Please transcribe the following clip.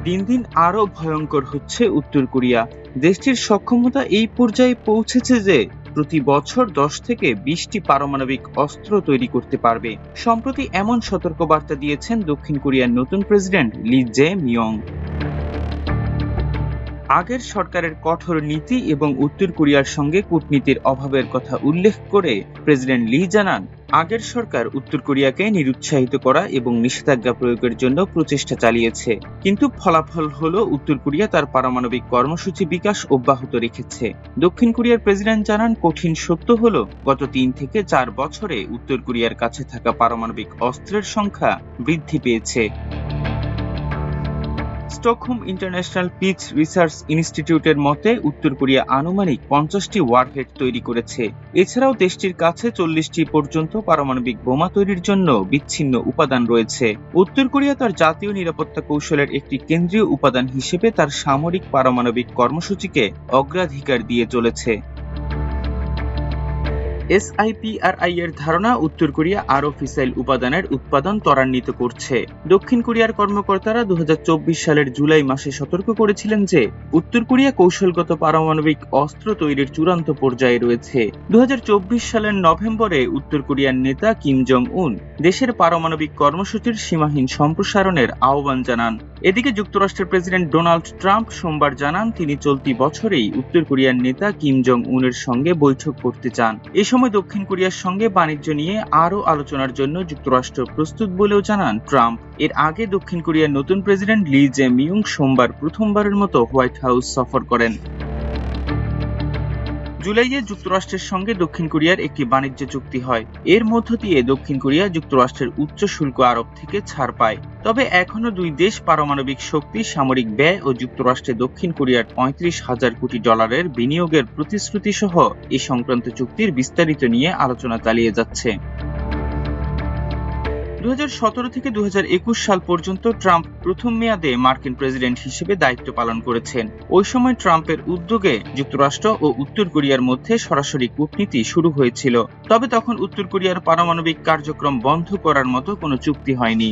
দিন দিন আরও ভয়ঙ্কর হচ্ছে উত্তর কোরিয়া। দেশটির সক্ষমতা এই পর্যায়ে পৌঁছেছে যে প্রতি বছর 10 থেকে 20টি পারমাণবিক অস্ত্র তৈরি করতে পারবে। সম্প্রতি এমন সতর্কবার্তা দিয়েছেন দক্ষিণ কোরিয়ার নতুন প্রেসিডেন্ট লি জে মিয়ং। আগের সরকারের কঠোর নীতি এবং উত্তর কোরিয়ার সঙ্গে কূটনীতির অভাবের কথা উল্লেখ করে প্রেসিডেন্ট লি জানান, আগের সরকার উত্তর কোরিয়াকে নিরুৎসাহিত করা এবং নিষেধাজ্ঞা প্রয়োগের জন্য প্রচেষ্টা চালিয়েছে, কিন্তু ফলাফল হলো উত্তর কোরিয়া তার পারমাণবিক কর্মসূচি বিকাশ অব্যাহত রেখেছে। দক্ষিণ কোরিয়ার প্রেসিডেন্ট জানান, কঠিন সত্য হলো গত 3 থেকে 4 বছরে উত্তর কোরিয়ার কাছে থাকা পারমাণবিক অস্ত্রের সংখ্যা বৃদ্ধি পেয়েছে। স্টকহোম ইন্টারন্যাশনাল পিস রিসার্চ ইনস্টিটিউটের মতে উত্তর কোরিয়া আনুমানিক 50টি ওয়ারহেড তৈরি করেছে। এছাড়াও দেশটির কাছে 40টি পর্যন্ত পারমাণবিক বোমা তৈরির জন্য বিচ্ছিন্ন উপাদান রয়েছে। উত্তর কোরিয়া তার জাতীয় নিরাপত্তা কৌশলের একটি কেন্দ্রীয় উপাদান হিসেবে তার সামরিক পারমাণবিক কর্মসূচিকে অগ্রাধিকার দিয়ে চলেছে। SIPRI এর ধারণা, উত্তর কোরিয়া আরও ফিসাইল উপাদানের উৎপাদন ত্বরান্বিত করছে। দক্ষিণ কোরিয়ার কর্মকর্তারা 2024 সালের জুলাই মাসে সতর্ক করেছিলেন যে উত্তর কোরিয়া কৌশলগত পারমাণবিক অস্ত্র তৈরির চূড়ান্ত পর্যায়ে রয়েছে। 2024 সালের নভেম্বরে উত্তর কোরিয়ার নেতা কিম জং উন দেশের পারমাণবিক কর্মসূচির সীমাহীন সম্প্রসারণের আহ্বান জানান। এদিকে যুক্তরাষ্ট্রের প্রেসিডেন্ট ডোনাল্ড ট্রাম্প সোমবার জানান, তিনি চলতি বছরেই উত্তর কোরিয়ার নেতা কিম জং উনের সঙ্গে বৈঠক করতে চান। এ সময় দক্ষিণ কোরিয়ার সঙ্গে বাণিজ্য নিয়ে আরও আলোচনার জন্য যুক্তরাষ্ট্র প্রস্তুত বলেও জানান ট্রাম্প। এর আগে দক্ষিণ কোরিয়ার নতুন প্রেসিডেন্ট লি জে মিয়ং সোমবার প্রথমবারের মতো হোয়াইট হাউস সফর করেন। জুলাইয়ে যুক্তরাষ্ট্রের সঙ্গে দক্ষিণ কোরিয়ার একটি বাণিজ্য চুক্তি হয়। এর মধ্য দিয়ে দক্ষিণ কোরিয়া যুক্তরাষ্ট্রের উচ্চ শুল্ক আরোপ থেকে ছাড় পায়। তবে এখনো দুই দেশ পারমাণবিক শক্তি, সামরিক ব্যয় ও যুক্তরাষ্ট্রে দক্ষিণ কোরিয়ার $35,000 কোটি বিনিয়োগের প্রতিশ্রুতি সহ এ সংক্রান্ত চুক্তির বিস্তারিত নিয়ে আলোচনা চালিয়ে যাচ্ছে। 2017 থেকে 2021 সাল পর্যন্ত ট্রাম্প প্রথম মেয়াদে মার্কিন প্রেসিডেন্ট হিসেবে দায়িত্ব পালন করেছেন। ওই সময় ট্রাম্পের উদ্যোগে যুক্তরাষ্ট্র ও উত্তর কোরিয়ার মধ্যে সরাসরি কূটনীতি শুরু হয়েছিল। তবে তখন উত্তর কোরিয়ার পারমাণবিক কার্যক্রম বন্ধ করার মতো কোনো চুক্তি হয়নি।